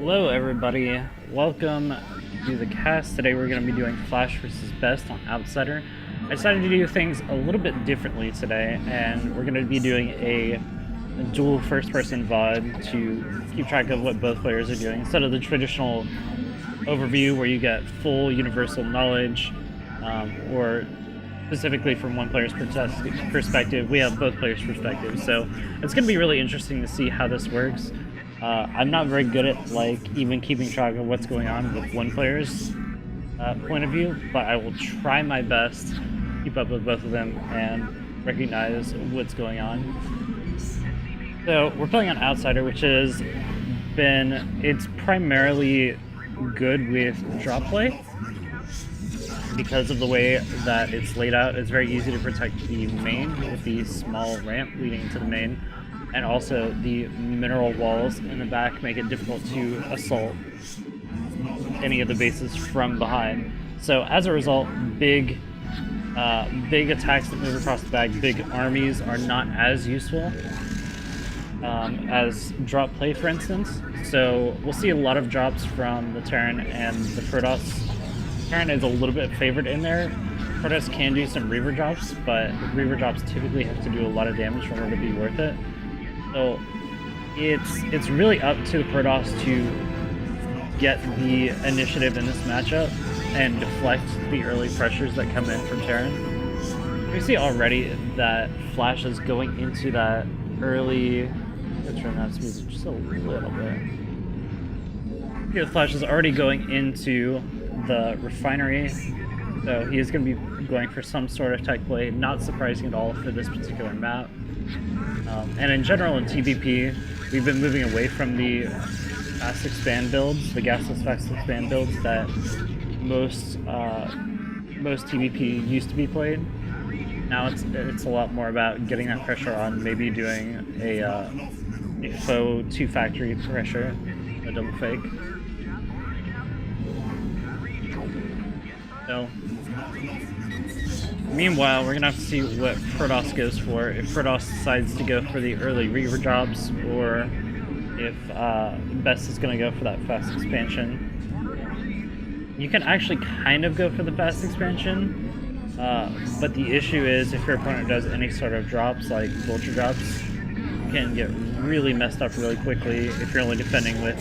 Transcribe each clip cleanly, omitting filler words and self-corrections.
Hello everybody, welcome to the cast. Today we're going to be doing Flash versus BeSt on Outsider. I decided to do things a little bit differently today, and we're going to be doing a dual first-person VOD to keep track of what both players are doing, instead of the traditional overview where you get full universal knowledge, or specifically from one player's perspective. We have both players' perspectives, so it's going to be really interesting to see how this works. I'm not very good at even keeping track of what's going on with one player's point of view, but I will try my best to keep up with both of them and recognize what's going on. So we're playing on Outsider, which it's primarily good with drop play. Because of the way that it's laid out, it's very easy to protect the main with the small ramp leading to the main. And also the mineral walls in the back make it difficult to assault any of the bases from behind. So as a result, big attacks that move across the back, big armies are not as useful as drop play, for instance. So we'll see a lot of drops from the Terran and the Protoss. Terran is a little bit favored in there. Protoss can do some Reaver drops, but Reaver drops typically have to do a lot of damage in order to be worth it. So it's really up to the Protoss to get the initiative in this matchup and deflect the early pressures that come in from Terran. We see already that Flash is going into that early... Let's turn that music just a little bit. Here, Flash is already going into the refinery, so he is going to be going for some sort of tech play. Not surprising at all for this particular map. And in general in TVP, we've been moving away from the fast expand builds, the gasless fast expand builds that most TVP used to be played. Now it's a lot more about getting that pressure on, maybe doing a faux two-factory pressure, a double fake. So, meanwhile, we're gonna have to see what Protoss goes for. If Protoss decides to go for the early Reaver jobs, or if BeSt is gonna go for that fast expansion. You can actually kind of go for the fast expansion, but the issue is if your opponent does any sort of drops, like vulture drops, you can get really messed up really quickly if you're only defending with,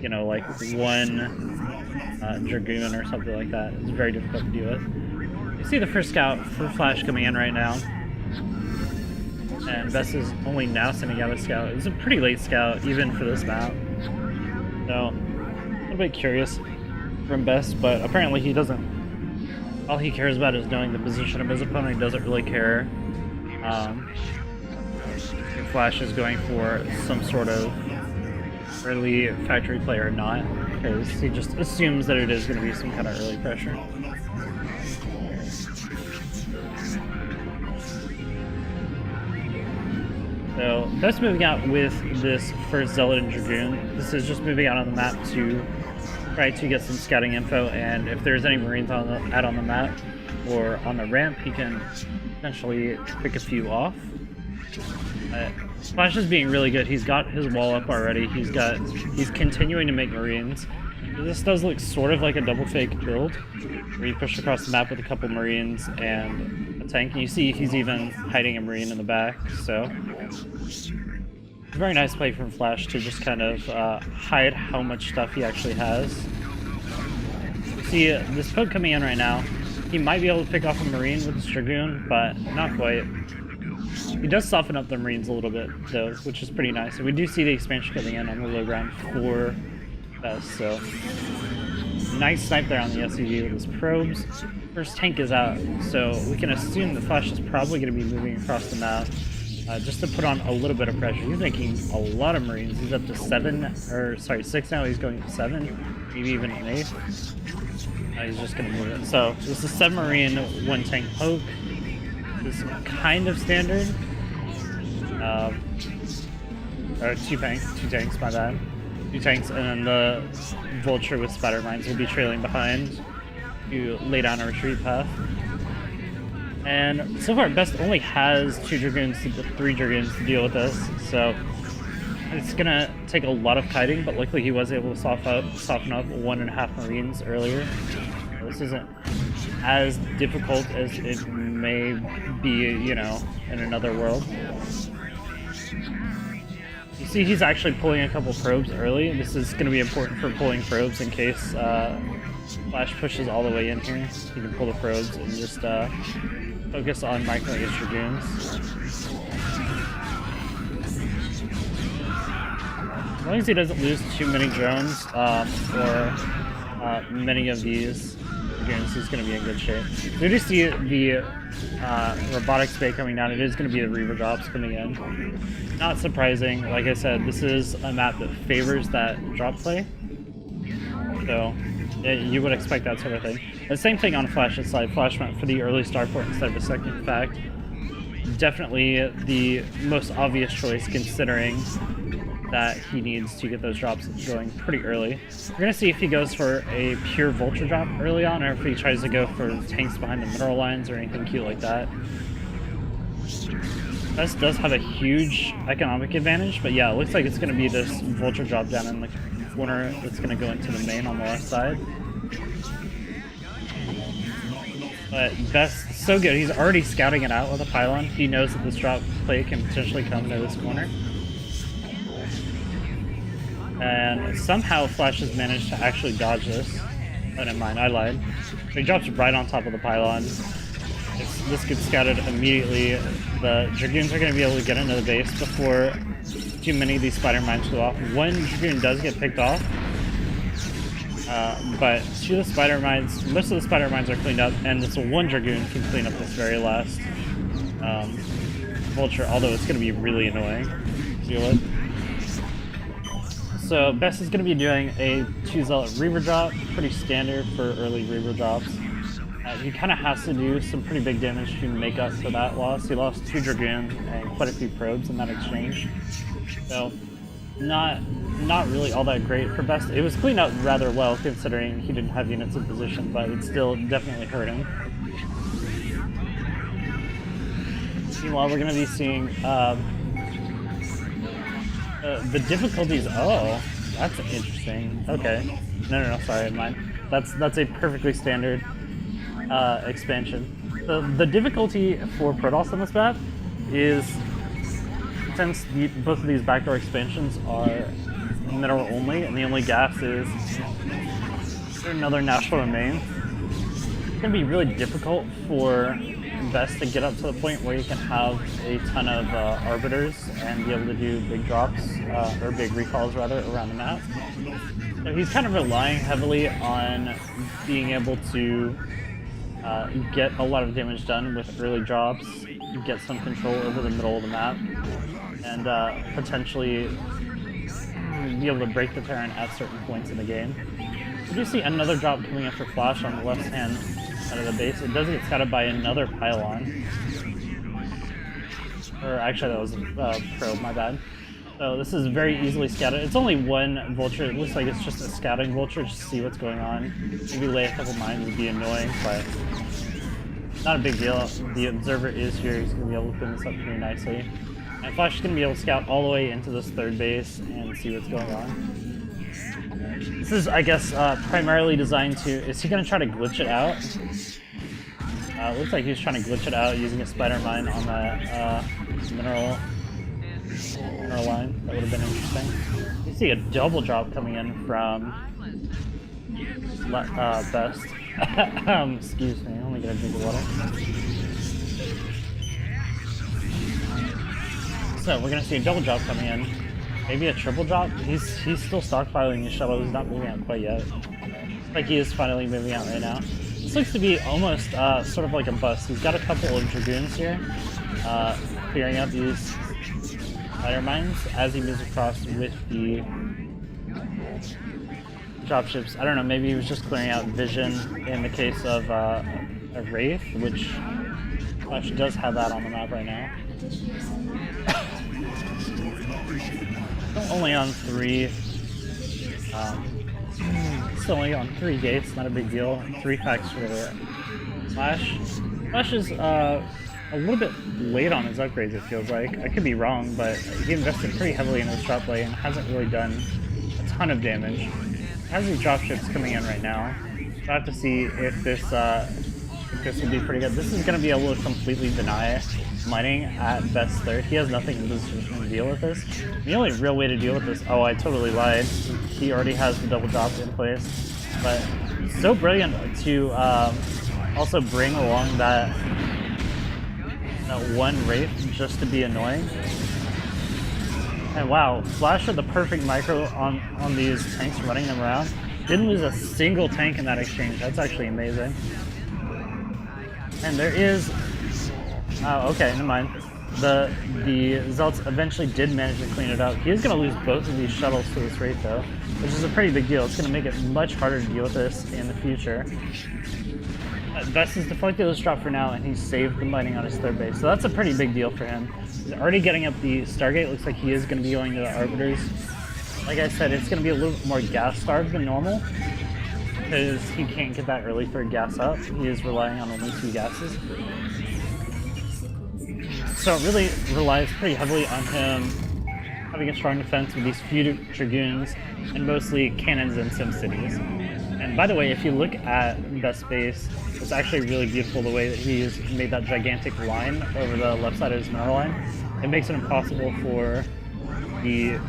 you know, like one Dragoon or something like that. It's very difficult to deal with. You see the first scout for Flash coming in right now, and BeSt is only now sending out a scout. It's a pretty late scout, even for this map. So, a little bit curious from BeSt, but apparently he doesn't... All he cares about is knowing the position of his opponent. He doesn't really care if Flash is going for some sort of early factory play or not, because he just assumes that it is going to be some kind of early pressure. So, BeSt moving out with this first Zealot and Dragoon. This is just moving out on the map to try to get some scouting info, and if there's any Marines out on the map or on the ramp, he can potentially pick a few off. Flash is being really good. He's got his wall up already. He's continuing to make Marines. This does look sort of like a double fake build, where you push across the map with a couple Marines and a tank. And you see he's even hiding a Marine in the back, so... Very nice play from Flash to just kind of hide how much stuff he actually has. You see this poke coming in right now. He might be able to pick off a Marine with this Dragoon, but not quite. He does soften up the Marines a little bit, though, which is pretty nice. And we do see the expansion coming in on the low ground for BeSt, so... Nice snipe there on the SUV with his probes. First tank is out, so we can assume that Flash is probably going to be moving across the map. Just to put on a little bit of pressure. He's making a lot of Marines. He's up to 6 now. He's going to 7, maybe even an 8. He's just going to move it. So this is 7 Marine, 1 tank poke. This is kind of standard. Or 2 tanks, my bad. 2 tanks, and then the Vulture with Spider Mines will be trailing behind to lay down a retreat path. And so far, BeSt only has 3 Dragoons to deal with this, so It's gonna take a lot of kiting, but luckily he was able to soften up 1.5 Marines earlier. This isn't as difficult as it may be, you know, in another world. You see he's actually pulling a couple probes early. This is going to be important for pulling probes in case Flash pushes all the way in here. You can pull the probes and just focus on micro Dragoons. As long as he doesn't lose too many drones or many of these Dragoons, he's going to be in good shape. We do see the robotics bay coming down. It is going to be the Reaver drops coming in. Not surprising. Like I said, this is a map that favors that drop play. So you would expect that sort of thing. The same thing on Flash's side. Flash went for the early starport instead of a second fact. Definitely the most obvious choice considering that he needs to get those drops going pretty early. We're going to see if he goes for a pure Vulture drop early on, or if he tries to go for tanks behind the mineral lines or anything cute like that. BeSt does have a huge economic advantage, but yeah, it looks like it's going to be this Vulture drop down in the corner that's going to go into the main on the left side. But BeSt, so good. He's already scouting it out with a pylon. He knows that this drop play can potentially come to this corner. And somehow Flash has managed to actually dodge this. Oh, never mind, I lied. He drops right on top of the pylon. This gets scouted immediately. The Dragoons are going to be able to get into the base before too many of these spider mines go off. One Dragoon does get picked off, but two of the spider mines, most of the spider mines are cleaned up, and this one Dragoon can clean up this very last Vulture, although it's going to be really annoying to deal with. So BeSt is going to be doing a 2 Zealot Reaver drop, pretty standard for early Reaver drops. He kind of has to do some pretty big damage to make up for that loss. He lost 2 Dragoons and quite a few probes in that exchange. So not really all that great for BeSt. It was cleaned up rather well considering he didn't have units in position, but it still definitely hurt him. Meanwhile, we're going to be seeing the difficulties. Oh, that's interesting. Okay. No, sorry, mine. That's a perfectly standard expansion. The difficulty for Protoss on this map is, since both of these backdoor expansions are mineral only, and the only gas is another natural remain, it's going to be really difficult for BeSt to get up to the point where you can have a ton of arbiters and be able to do big drops, or big recalls rather, around the map. So he's kind of relying heavily on being able to get a lot of damage done with early drops, get some control over the middle of the map, and potentially be able to break the Terran at certain points in the game. We do see another drop coming in for Flash on the left hand side of the base. It does get scouted by another pylon. Or actually that was a probe, my bad. So this is very easily scouted. It's only one Vulture. It looks like it's just a scouting Vulture just to see what's going on. Maybe lay a couple mines would be annoying, but not a big deal. The observer is here. He's going to be able to clean this up pretty nicely. And Flash is going to be able to scout all the way into this third base and see what's going on. This is, I guess, primarily designed to... Is he going to try to glitch it out? Looks like he's trying to glitch it out using a spider mine on that mineral line. That would have been interesting. You see a double drop coming in from BeSt. Excuse me, let me get a drink of water. So we're gonna see a double drop coming in. Maybe a triple drop. He's still stockpiling his shuttle. He's not moving out quite yet. Like he is finally moving out right now. This looks to be almost sort of like a bust. He's got a couple of Dragoons here, clearing out these spider mines as he moves across with the dropships. I don't know, maybe he was just clearing out vision in the case of a Wraith, which actually does have that on the map right now. Only on 3. Still only on 3 gates, not a big deal. 3 facts for Flash. Flash is a little bit late on his upgrades, it feels like. I could be wrong, but he invested pretty heavily in his drop play and hasn't really done a ton of damage. Has these dropships coming in right now. I'll have to see if this will be pretty good. This is going to be able to completely deny mining at BeSt third. He has nothing in position to deal with this. The only real way to deal with this, oh, I totally lied. He already has the double drop in place. But so brilliant to also bring along that one Wraith just to be annoying. And wow, Flash with the perfect micro on these tanks, running them around. Didn't lose a single tank in that exchange. That's actually amazing. And there is... oh, okay, never mind. The Zealots eventually did manage to clean it up. He is going to lose both of these shuttles to this Wraith though, which is a pretty big deal. It's going to make it much harder to deal with this in the future. BeSt is deflected this drop for now, and he saved the mining on his third base, so that's a pretty big deal for him. He's already getting up the Stargate. Looks like he is going to be going to the Arbiters. Like I said, it's going to be a little bit more gas starved than normal, because he can't get that early third gas up. He is relying on only 2 gases. So it really relies pretty heavily on him having a strong defense with these few Dragoons and mostly cannons and SimCities. And by the way, if you look at BeSt base, it's actually really beautiful the way that he's made that gigantic line over the left side of his mineral line. It makes it impossible for the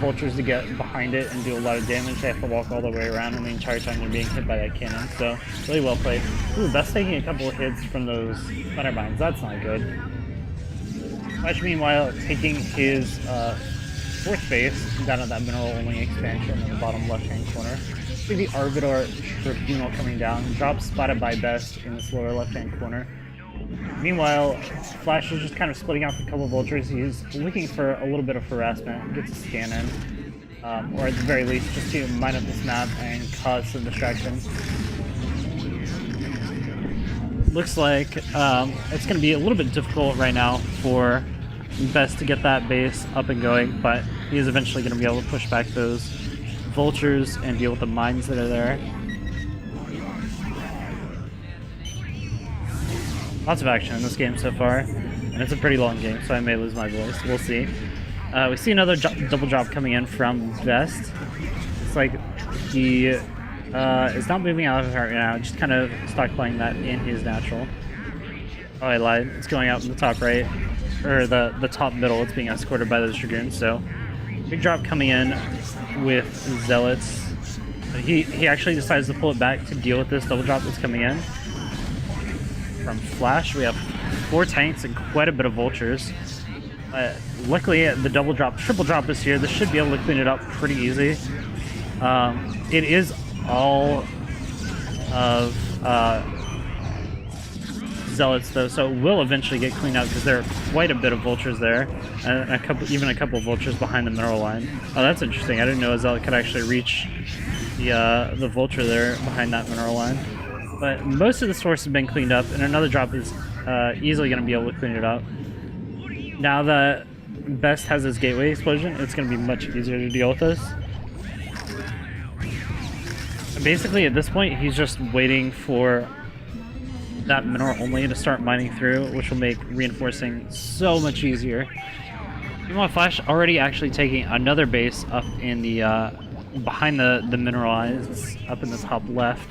vultures to get behind it and do a lot of damage. They have to walk all the way around, and the entire time they're being hit by that cannon. So really well played. Ooh, BeSt taking a couple of hits from those thunder mines. That's not good. Flash, meanwhile, taking his 4th base down at that mineral-only expansion in the bottom left-hand corner. See the Arbiter Tribunal coming down. Drop spotted by BeSt in this lower left-hand corner. Meanwhile, Flash is just kind of splitting out a couple of vultures. He's looking for a little bit of harassment, gets a scan in, or at the very least, just to mine up this map and cause some distraction. Looks like it's going to be a little bit difficult right now for BeSt to get that base up and going, but he is eventually going to be able to push back those vultures and deal with the mines that are there. Lots of action in this game so far, and it's a pretty long game, so I may lose my voice. We'll see. We see another double drop coming in from BeSt. It's like he is not moving out of it right now, just kind of stockpiling that in his natural. Oh, I lied. It's going out in the top right, or the top middle. It's being escorted by those Dragoons, so big drop coming in with Zealots. He actually decides to pull it back to deal with this double drop that's coming in. From Flash, we have 4 tanks and quite a bit of vultures. Luckily, the triple drop is here. This should be able to clean it up pretty easy. It is all of Zealots though, so it will eventually get cleaned out because there are quite a bit of vultures there, and even a couple of vultures behind the mineral line. Oh, that's interesting. I didn't know a Zealot could actually reach the vulture there behind that mineral line. But most of the source has been cleaned up, and another drop is easily going to be able to clean it up. Now that BeSt has his gateway explosion, it's going to be much easier to deal with this. And basically, at this point, he's just waiting for that mineral only to start mining through, which will make reinforcing so much easier. Meanwhile, Flash already actually taking another base up in the behind the mineralized up in the top left.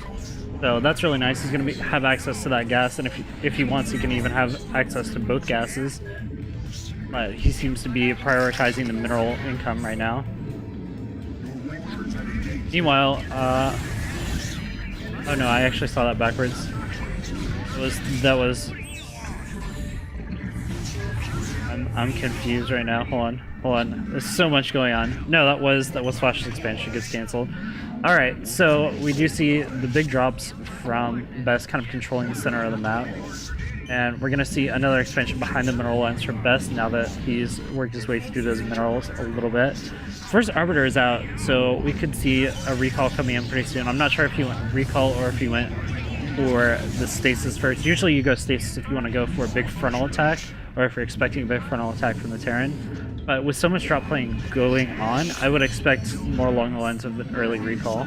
So that's really nice. He's going to have access to that gas, and if he wants, he can even have access to both gases. But he seems to be prioritizing the mineral income right now. Meanwhile, oh no, I actually saw that backwards. I'm confused right now. Hold on. There's so much going on. No, that was Flash's expansion gets canceled. Alright, so we do see the big drops from BeSt kind of controlling the center of the map. And we're going to see another expansion behind the mineral lines from BeSt now that he's worked his way through those minerals a little bit. First Arbiter is out, so we could see a recall coming in pretty soon. I'm not sure if he went recall or if he went for the stasis first. Usually you go stasis if you want to go for a big frontal attack, or if you're expecting a big frontal attack from the Terran. But with so much drop playing going on, I would expect more along the lines of an early recall.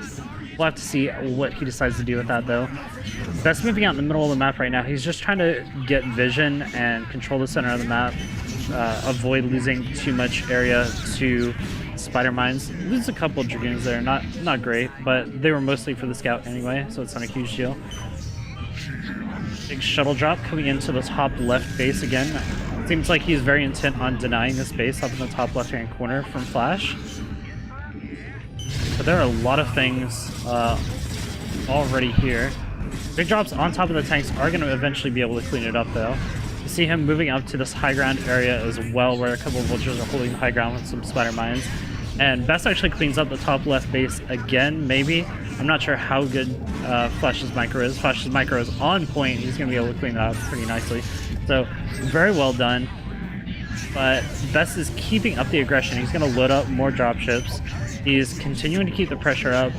We'll have to see what he decides to do with that, though. BeSt moving out in the middle of the map right now. He's just trying to get vision and control the center of the map, avoid losing too much area to spider mines. Lose a couple of dragoons there, not great, but they were mostly for the scout anyway, so it's not a huge deal. Big shuttle drop coming into the top left base again. Seems like he's very intent on denying this base up in the top left-hand corner from Flash. But there are a lot of things already here. Big drops on top of the tanks are going to eventually be able to clean it up, though. You see him moving up to this high ground area as well, where a couple of vultures are holding the high ground with some spider mines. And BeSt actually cleans up the top left base again, maybe. I'm not sure how good Flash's micro is. Flash's micro is on point. He's going to be able to clean that up pretty nicely. So, very well done. But BeSt is keeping up the aggression. He's going to load up more dropships. He's continuing to keep the pressure up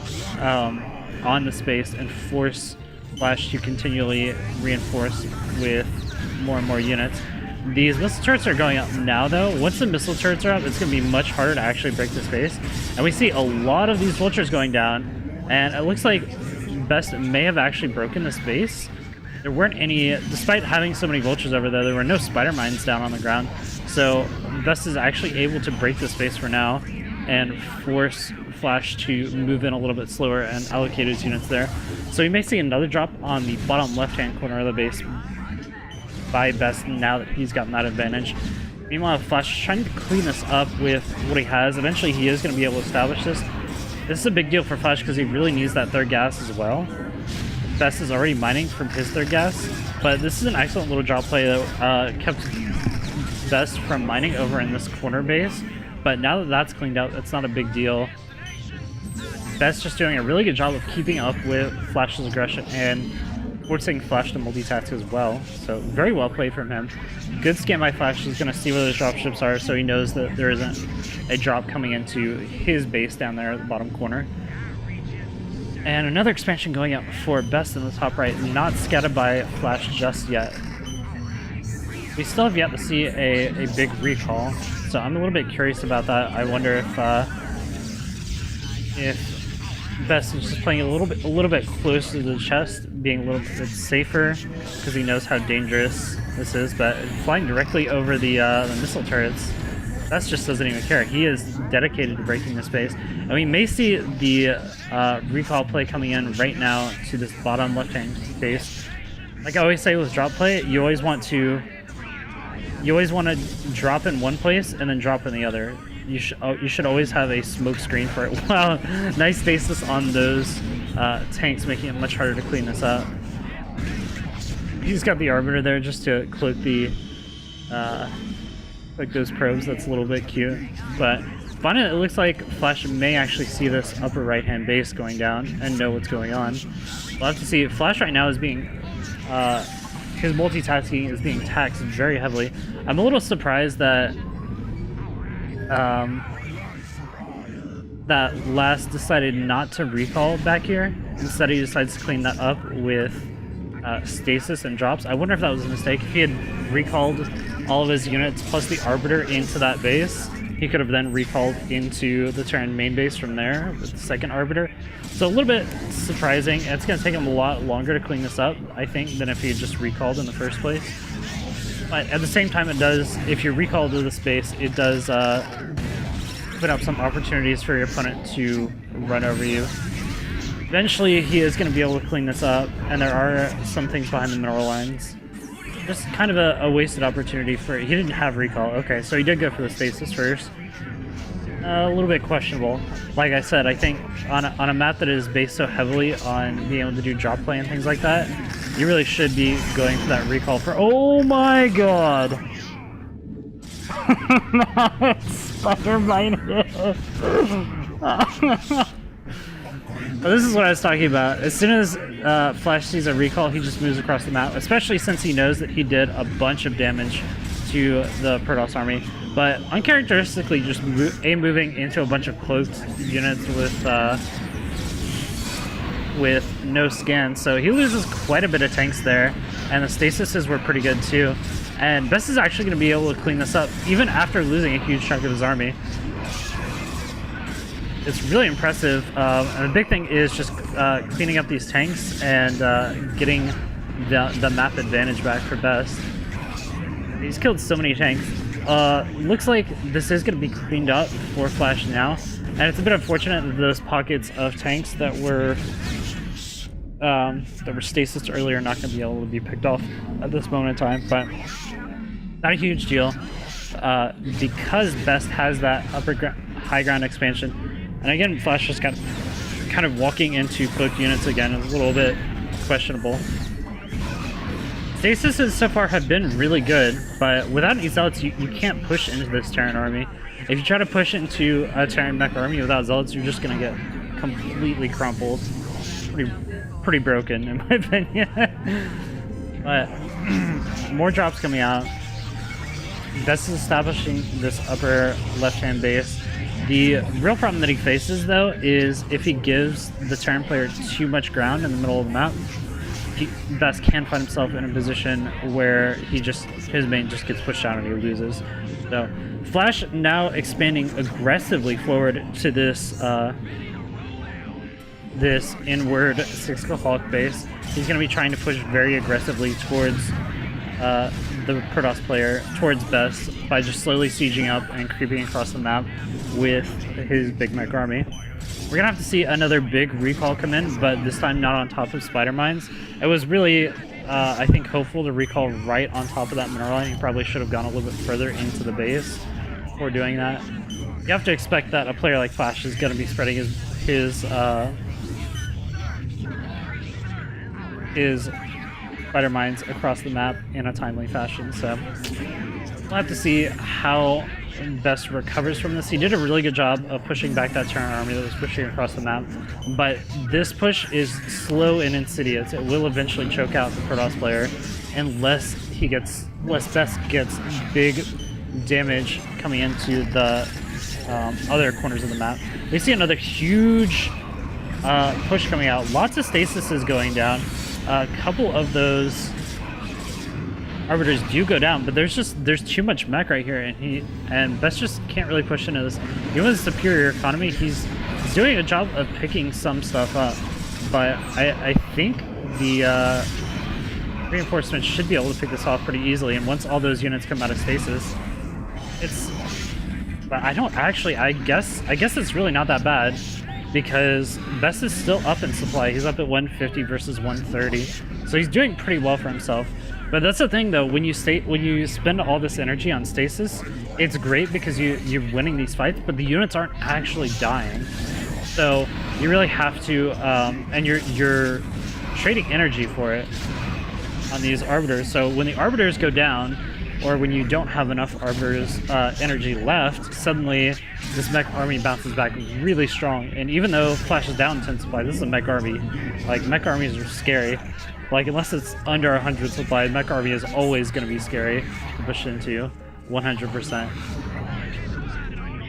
on the space and force Flash to continually reinforce with more and more units. These missile turrets are going up now, though. Once the missile turrets are up, it's going to be much harder to actually break this base. And we see a lot of these vultures going down, and it looks like BeSt may have actually broken this base. There weren't any, despite having so many vultures over there were no spider mines down on the ground. So BeSt is actually able to break this base for now and force Flash to move in a little bit slower and allocate his units there. So we may see another drop on the bottom left-hand corner of the base by BeSt now that he's gotten that advantage. Meanwhile, Flash is trying to clean this up with what he has. Eventually, he is going to be able to establish this. This is a big deal for Flash because he really needs that third gas as well. BeSt is already mining from his third gas, but this is an excellent little drop play that kept BeSt from mining over in this corner base. But now that that's cleaned out, it's not a big deal. BeSt just doing a really good job of keeping up with Flash's aggression and forcing Flash to multitask as well. So very well played from him. Good scan by Flash. He's going to see where those dropships are so he knows that there isn't a drop coming into his base down there at the bottom corner. And another expansion going out for BeSt in the top right, not scattered by Flash just yet. We still have yet to see a big recall, so I'm a little bit curious about that. I wonder if BeSt is just playing a little bit closer to the chest, being a little bit safer because he knows how dangerous this is. But flying directly over the missile turrets, BeSt just doesn't even care. He is dedicated to breaking this base, and we may see the recall play coming in right now to this bottom left-hand base. Like I always say with drop play, you always want to drop in one place and then drop in the other. You should always have a smoke screen for it. Wow, nice stasis on those tanks, making it much harder to clean this up. He's got the Arbiter there just to cloak the like those probes. That's a little bit cute. But finally, it looks like Flash may actually see this upper right-hand base going down and know what's going on. We'll have to see. Flash right now is being his multitasking is being taxed very heavily. I'm a little surprised that that Last decided not to recall back here. Instead, he decides to clean that up with stasis and drops. I wonder if that was a mistake. If he had recalled all of his units plus the Arbiter into that base, he could have then recalled into the Terran main base from there with the second Arbiter. So a little bit surprising. It's going to take him a lot longer to clean this up, I think, than if he had just recalled in the first place. But at the same time, it does, if you recall to the space, it does open up some opportunities for your opponent to run over you. Eventually, he is going to be able to clean this up, and there are some things behind the mineral lines. Just kind of a wasted opportunity for... He didn't have recall. Okay, so he did go for the stasis first. A little bit questionable. Like I said, I think on a map that is based so heavily on being able to do drop play and things like that, you really should be going for that recall for... Oh my god! Spider-Mine. This is what I was talking about. As soon as Flash sees a recall, he just moves across the map, especially since he knows that he did a bunch of damage to the Protoss army. But uncharacteristically, just moving into a bunch of cloaked units with no scan. So he loses quite a bit of tanks there, and the stasises were pretty good too. And BeSt is actually going to be able to clean this up, even after losing a huge chunk of his army. it's really impressive. And the big thing is just cleaning up these tanks and getting the map advantage back for BeSt. He's killed so many tanks. Looks like this is going to be cleaned up for Flash now, and it's a bit unfortunate that those pockets of tanks that were stasis earlier are not going to be able to be picked off at this moment in time, but not a huge deal because BeSt has that high ground expansion. And again, Flash just got kind of walking into cloaked units again is a little bit questionable. Stasises so far have been really good, but without any zealots, you can't push into this Terran army. If you try to push into a Terran mech army without zealots, you're just gonna get completely crumpled. Pretty broken, in my opinion. But more drops coming out. BeSt is establishing this upper left-hand base. The real problem that he faces, though, is if he gives the Terran player too much ground in the middle of the map, BeSt can find himself in a position where his main just gets pushed out and he loses. So Flash now expanding aggressively forward to this this inward 6-kill Hawk base. He's going to be trying to push very aggressively towards the Protoss player, towards BeSt, by just slowly sieging up and creeping across the map with his big mech army. We're gonna have to see another big recall come in, but this time not on top of spider mines. It was really, I think, hopeful to recall right on top of that mineral line. He probably should have gone a little bit further into the base before doing that. You have to expect that a player like Flash is gonna be spreading his spider mines across the map in a timely fashion. So we'll have to see how BeSt recovers from this. He did a really good job of pushing back that Terran army that was pushing across the map, but this push is slow and insidious. It will eventually choke out the Protoss player unless BeSt gets big damage coming into the other corners of the map. We see another huge push coming out. Lots of stasis is going down. A couple of those Arbiters do go down, but there's too much mech right here, and BeSt just can't really push into this. Even with superior economy, he's doing a job of picking some stuff up, but I think the reinforcements should be able to pick this off pretty easily. And once all those units come out of stasis, but I guess it's really not that bad, because BeSt is still up in supply. He's up at 150 versus 130, so he's doing pretty well for himself. But that's the thing, though, when you spend all this energy on stasis, it's great because you're winning these fights, but the units aren't actually dying. So you really have to, and you're trading energy for it on these arbiters. So when the arbiters go down, or when you don't have enough arbiters energy left, suddenly this mech army bounces back really strong. And even though Flash is down 10 supply, this is a mech army. Like, mech armies are scary. Like, unless it's under 100 supply, mech army is always going to be scary to push into, 100%.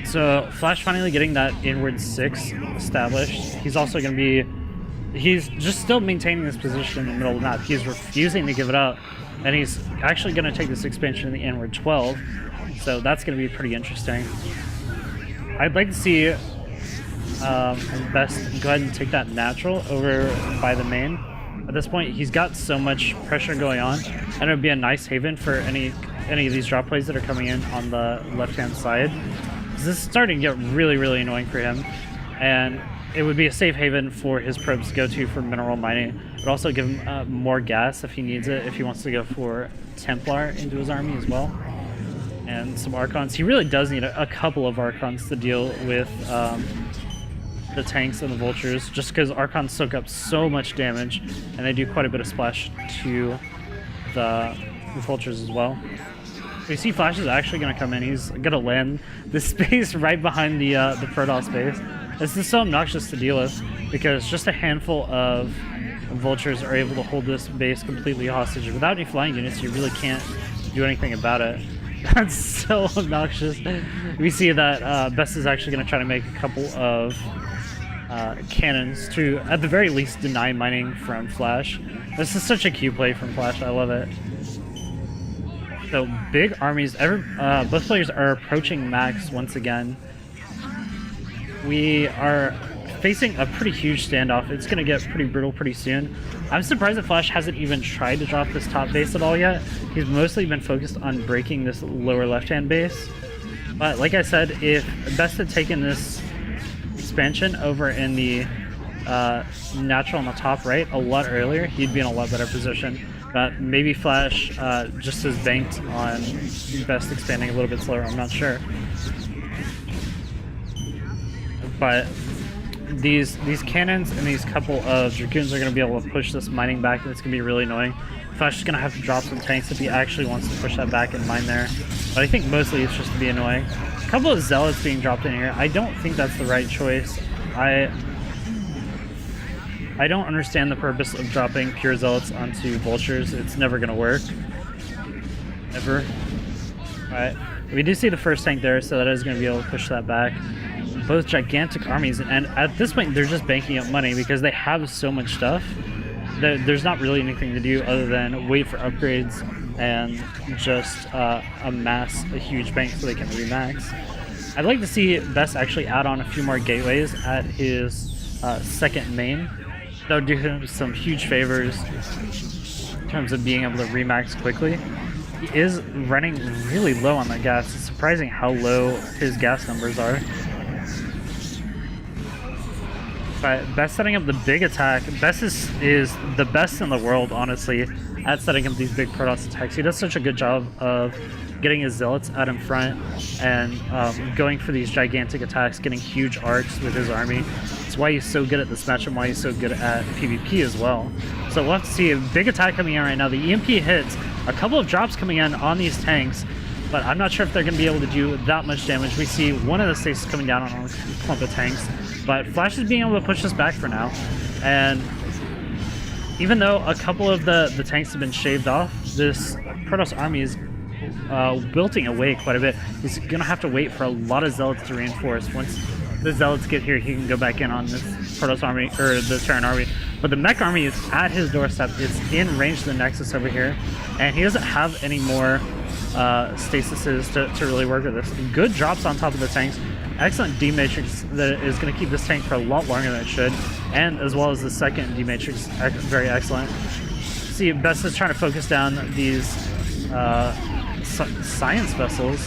So Flash finally getting that inward 6 established. He's also going to be, he's just still maintaining this position in the middle of the map. He's refusing to give it up, and he's actually going to take this expansion in the inward 12. So that's going to be pretty interesting. I'd like to see BeSt go ahead and take that natural over by the main. At this point, he's got so much pressure going on, and it would be a nice haven for any of these drop plays that are coming in on the left-hand side. This is starting to get really, really annoying for him, and it would be a safe haven for his probes to go to for mineral mining, but also give him more gas if he needs it, if he wants to go for Templar into his army as well, and some Archons. He really does need a couple of Archons to deal with the tanks and the vultures, just because Archons soak up so much damage, and they do quite a bit of splash to the vultures as well. We see Flash is actually going to come in. He's going to land this space right behind the Protoss base. This is so obnoxious to deal with, because just a handful of vultures are able to hold this base completely hostage. Without any flying units, you really can't do anything about it. That's so obnoxious. We see that BeSt is actually going to try to make a couple of cannons to, at the very least, deny mining from Flash. This is such a Q play from Flash. I love it. So big armies. Both players are approaching max once again, we are facing a pretty huge standoff. It's gonna get pretty brutal pretty soon. I'm surprised that Flash hasn't even tried to drop this top base at all yet. He's mostly been focused on breaking this lower left-hand base. But like I said, if BeSt had taken this expansion over in the natural on the top right a lot earlier, he'd be in a lot better position. But maybe Flash just has banked on BeSt expanding a little bit slower, I'm not sure. But these cannons and these couple of Dragoons are going to be able to push this mining back, and it's going to be really annoying. Flash is going to have to drop some tanks if he actually wants to push that back and mine there. But I think mostly it's just to be annoying. A couple of Zealots being dropped in here. I don't think that's the right choice. I don't understand the purpose of dropping pure Zealots onto Vultures. It's never going to work. Ever. Alright. We do see the first tank there, so that is going to be able to push that back. Both gigantic armies, and at this point they're just banking up money because they have so much stuff that there's not really anything to do other than wait for upgrades and just amass a huge bank so they can remax. I'd like to see BeSt actually add on a few more gateways at his second main. That would do him some huge favors in terms of being able to remax quickly. He is running really low on that gas. It's surprising how low his gas numbers are. But BeSt setting up the big attack. BeSt is the best in the world, honestly, at setting up these big Protoss attacks. He does such a good job of getting his Zealots out in front and going for these gigantic attacks, getting huge arcs with his army. It's why he's so good at this matchup, why he's so good at PvP as well. So we'll have to see a big attack coming in right now. The EMP hits, a couple of drops coming in on these tanks, but I'm not sure if they're going to be able to do that much damage. We see one of the stations coming down on a clump of tanks, but Flash is being able to push this back for now. And even though a couple of the tanks have been shaved off, this Protoss army is wilting away quite a bit. He's going to have to wait for a lot of Zealots to reinforce. Once the Zealots get here, he can go back in on this Protoss army, or the Terran army. But the mech army is at his doorstep. It's in range of the Nexus over here, and he doesn't have any more stasises to really work with this. Good drops on top of the tanks. Excellent D-Matrix that is going to keep this tank for a lot longer than it should, and as well as the second D-Matrix, very excellent. See, BeSt is trying to focus down these science vessels,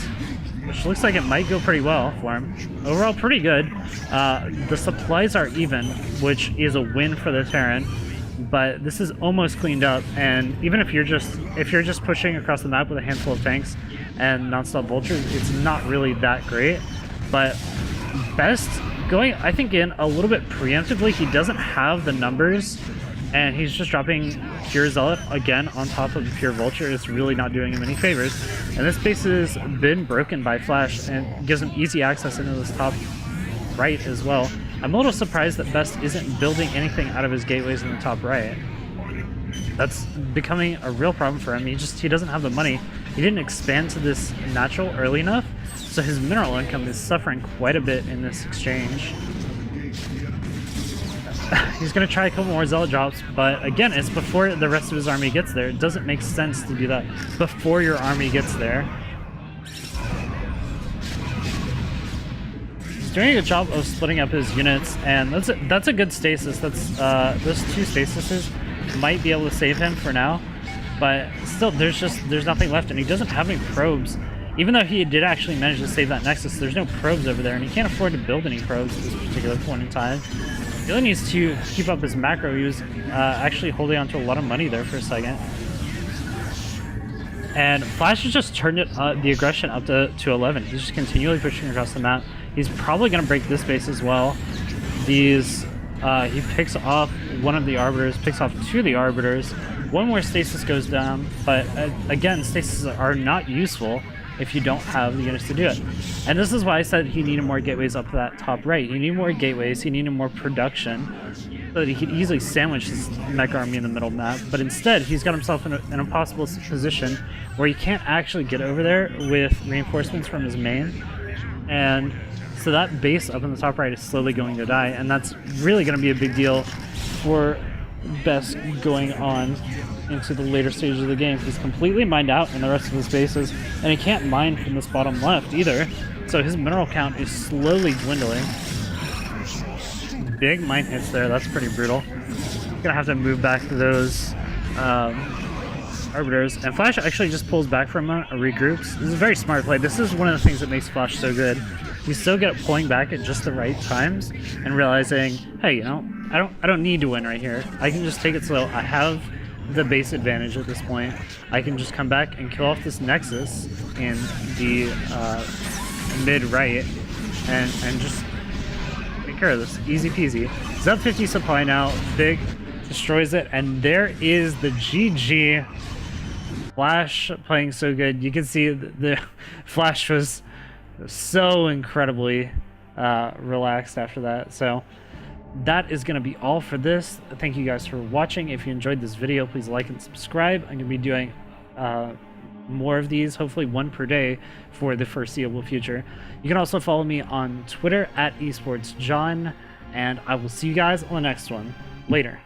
which looks like it might go pretty well for him. Overall, pretty good. The supplies are even, which is a win for the Terran. But this is almost cleaned up, and even if you're just pushing across the map with a handful of tanks and non-stop vultures, it's not really that great. But BeSt going, I think, in a little bit preemptively. He doesn't have the numbers, and he's just dropping pure Zealot again on top of pure Vulture. It's really not doing him any favors. And this base has been broken by Flash and gives him easy access into this top right as well. I'm a little surprised that BeSt isn't building anything out of his gateways in the top right. That's becoming a real problem for him. He doesn't have the money. He didn't expand to this natural early enough, so his mineral income is suffering quite a bit in this exchange. He's going to try a couple more Zealot drops, but again, it's before the rest of his army gets there. It doesn't make sense to do that before your army gets there. He's doing a good job of splitting up his units, and that's a good stasis. Those two stasises might be able to save him for now, but still, there's nothing left, and he doesn't have any probes. Even though he did actually manage to save that Nexus, there's no probes over there, and he can't afford to build any probes at this particular point in time. He really needs to keep up his macro. He was actually holding on to a lot of money there for a second. And Flash has just turned the aggression up to 11. He's just continually pushing across the map. He's probably going to break this base as well. He picks off one of the Arbiters, picks off two of the Arbiters. One more stasis goes down, but again, stasis are not useful if you don't have the units to do it. And this is why I said he needed more gateways up that top right. He needed more gateways, he needed more production, so that he could easily sandwich his mech army in the middle map. But instead, he's got himself in an impossible position where he can't actually get over there with reinforcements from his main. And so that base up in the top right is slowly going to die, and that's really going to be a big deal for BeSt going on into the later stages of the game. He's completely mined out in the rest of his bases, and he can't mine from this bottom left either, so his mineral count is slowly dwindling. big mine hits there. That's pretty brutal. Gonna have to move back to those arbiters. And Flash actually just pulls back for a moment, regroups. This is a very smart play. This is one of the things that makes Flash so good. He's so good at pulling back at just the right times and realizing, hey, you know, I don't need to win right here. I can just take it slow. I have the base advantage at this point. I can just come back and kill off this Nexus in the mid right and just take care of this. Easy peasy. He's up 50 supply now. Big destroys it, and there is the GG. Flash playing so good. You can see the Flash was so incredibly relaxed after that. So that is going to be all for this. Thank you guys for watching. If you enjoyed this video, please like and subscribe. I'm going to be doing more of these, hopefully one per day for the foreseeable future. You can also follow me on Twitter at esportsjohn, and I will see you guys on the next one. Later.